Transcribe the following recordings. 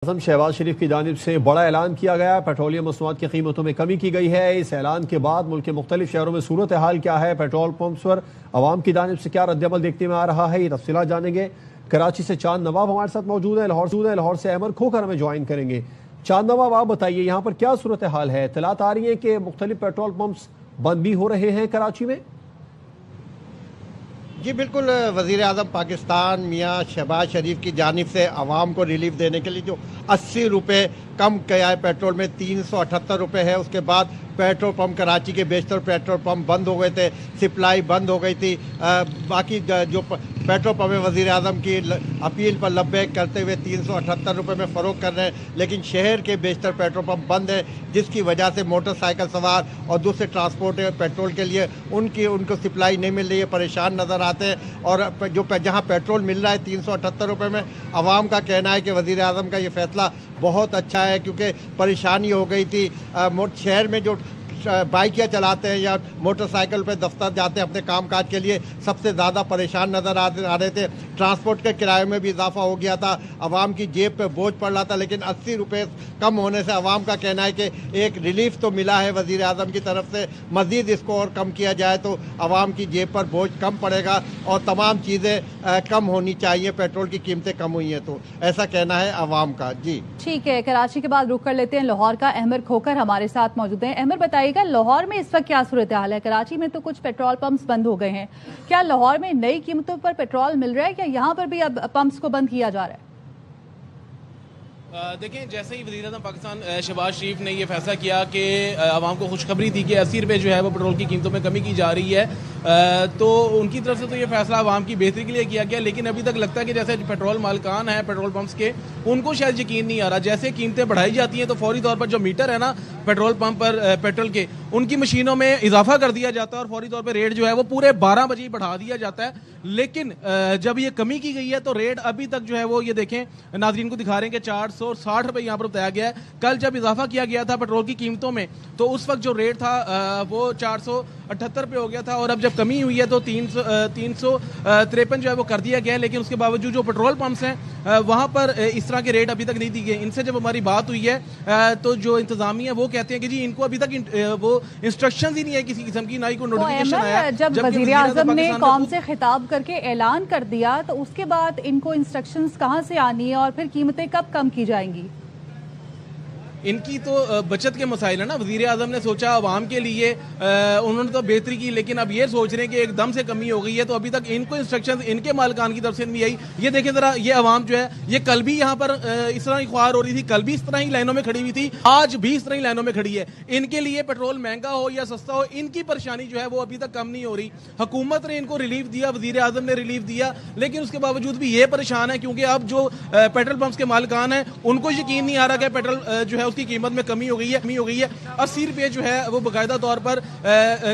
आज़म शहबाज शरीफ की जानिब से बड़ा ऐलान किया गया। पेट्रोलियम मसनूआत की कीमतों में कमी की गई है। इस ऐलान के बाद मुल्क के मुख्तलिफ शहरों में सूरत हाल क्या है, पेट्रोल पंप्स पर आवाम की जानिब से क्या रद्दअमल देखने में आ रहा है, ये तफसीलात जानेंगे। कराची से चांद नवाब हमारे साथ मौजूद है, लाहौर से अहमद खोखर हमें ज्वाइन करेंगे। चांद नवाब, आप बताइए यहाँ पर क्या सूरत हाल है? इत्तलात आ रही है कि मुख्तलिफ पेट्रोल पंप्स बंद भी हो रहे हैं कराची में। जी बिल्कुल, वज़ीर आज़म पाकिस्तान मियाँ शहबाज शरीफ की जानिब से आवाम को रिलीफ देने के लिए जो 80 रुपये कम किया है पेट्रोल में, 378 रुपये है। उसके बाद पेट्रोल पंप कराची के बेशतर पेट्रोल पंप बंद हो गए थे, सप्लाई बंद हो गई थी। बाकी जो पेट्रोल पंप है वज़ीर आज़म की अपील पर लब्बैक करते हुए 378 रुपये में फ़रोख्त कर रहे हैं, लेकिन शहर के बेशतर पेट्रोल पंप बंद है, जिसकी वजह से मोटरसाइकिल सवार और दूसरे ट्रांसपोर्ट पेट्रोल के लिए उनको सप्लाई नहीं मिल रही है, परेशान नज़र आते हैं। और जो जहाँ पेट्रोल मिल रहा है 378 रुपये में, आवाम का कहना है कि वज़ीर आज़म का ये फ़ैसला बहुत अच्छा है, क्योंकि परेशानी हो गई थी। शहर में जो बाइकियाँ चलाते हैं या मोटरसाइकिल पे दफ्तर जाते हैं अपने कामकाज के लिए, सबसे ज़्यादा परेशान नज़र आ रहे थे। ट्रांसपोर्ट के किराए में भी इजाफा हो गया था, आवाम की जेब पे बोझ पड़ रहा था। लेकिन 80 रुपये कम होने से आवाम का कहना है कि एक रिलीफ तो मिला है वज़ीर आज़म की तरफ से। मज़ीद इसको और कम किया जाए तो आवाम की जेब पर बोझ कम पड़ेगा और तमाम चीज़ें कम होनी चाहिए। पेट्रोल की कीमतें कम हुई हैं, तो ऐसा कहना है आवाम का। जी ठीक है, कराची के बाद रुक कर लेते हैं लाहौर का। अहमद खोखर हमारे साथ मौजूद हैं। अहमद, बताइए लाहौर में इस वक्त क्या सूरत हाल है? कराची में तो कुछ पेट्रोल पंप्स बंद हो गए हैं, क्या लाहौर में नई कीमतों पर पेट्रोल मिल रहा है, क्या यहाँ पर भी अब पंप्स को बंद किया जा रहा है? देखें, जैसे ही वज़ीर आज़म पाकिस्तान शहबाज शरीफ ने ये फैसला किया कि आवाम को खुशखबरी थी कि 80 रुपये जो है वो पेट्रोल की कीमतों में कमी की जा रही है, तो उनकी तरफ से तो ये फैसला आवाम की बेहतरी के लिए किया गया। लेकिन अभी तक लगता है कि जैसे पेट्रोल मालिकान हैं पेट्रोल पंप्स के, उनको शायद यकीन नहीं आ रहा। जैसे कीमतें बढ़ाई जाती हैं तो फौरी तौर पर जो मीटर है ना पेट्रोल पंप पर पेट्रोल के, उनकी मशीनों में इजाफा कर दिया जाता है और फौरी तौर पर रेट जो है वो पूरे 12 बजे बढ़ा दिया जाता है। लेकिन जब ये कमी की गई है तो रेट अभी तक जो है वो, ये देखें नाज़रीन को दिखा रहे हैं कि 460 रुपये यहाँ पर बताया गया है। कल जब इजाफा किया गया था पेट्रोल की कीमतों में तो उस वक्त जो रेट था वो 478 रुपये हो गया था, और अब जब कमी हुई है तो 353 जो है वो कर दिया गया है। लेकिन उसके बावजूद जो पेट्रोल पंप्स हैं वहाँ पर इस तरह के रेट अभी तक नहीं दिए गए। इनसे जब हमारी बात हुई है तो जो इंतजामिया वो कहते हैं कि जी इनको अभी तक वो इंस्ट्रक्शंस ही नहीं है किसी किस्म की, ना ही कोई नोटिफिकेशन आया। जब वज़ीर आज़म ने कौम से खिताब करके ऐलान कर दिया तो उसके बाद इनको इंस्ट्रक्शंस कहाँ से आनी है और फिर कीमतें कब कम की जाएंगी? इनकी तो बचत के मसाइल है ना। वज़ीर आज़म ने सोचा आवाम के लिए, उन्होंने तो बेहतरी की, लेकिन अब ये सोच रहे हैं कि एकदम से कमी हो गई है तो अभी तक इनको इंस्ट्रक्शन इनके मालिकान की तरफ से नहीं आई। ये देखें ज़रा, ये आवाम जो है ये कल भी यहाँ पर इस तरह की ख्वार हो रही थी, कल भी इस तरह ही लाइनों में खड़ी हुई थी, आज भी इस तरह ही लाइनों में खड़ी है। इनके लिए पेट्रोल महंगा हो या सस्ता हो, इनकी परेशानी जो है वो अभी तक कम नहीं हो रही। हुकूमत ने इनको रिलीफ दिया, वज़ीर आज़म ने रिलीफ दिया, लेकिन उसके बावजूद भी ये परेशान है, क्योंकि अब जो पेट्रोल पंप्स के मालिकान हैं उनको यकीन नहीं आ रहा कि पेट्रोल जो है उसकी कीमत में कमी हो गई है। 80 रुपये जो है वो बाकायदा तौर पर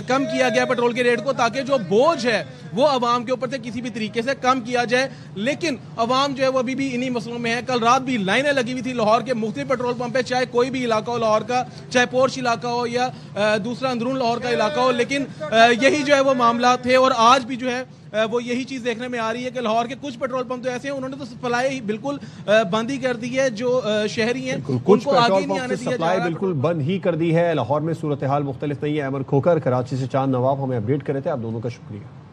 कम किया गया पेट्रोल के रेट को, ताकि जो बोझ है वो आवाम के ऊपर से किसी भी तरीके से कम किया जाए। लेकिन आवाम जो है वो अभी भी इन्हीं मसलों में है। कल रात भी लाइनें लगी हुई थी लाहौर के मुख्तलिफ पेट्रोल पंप पे, चाहे कोई भी इलाका हो लाहौर का, चाहे पोर्श इलाका हो या दूसरा अंदरून लाहौर का इलाका हो, लेकिन यही जो है वो मामला थे। और आज भी जो है वो यही चीज देखने में आ रही है कि लाहौर के कुछ पेट्रोल पंप तो ऐसे हैं उन्होंने तो सप्लाई बिल्कुल बंद ही कर दी है। जो शहरी हैं उनको आगे नहीं आने दिया जा रहा, बिल्कुल बंद ही कर दी है। लाहौर में सूरत हाल मुख्तलिफ नहीं है। अहमद खोखर कराची से चांद नवाब हमें अपडेट कर रहे थे, आप दोनों का शुक्रिया।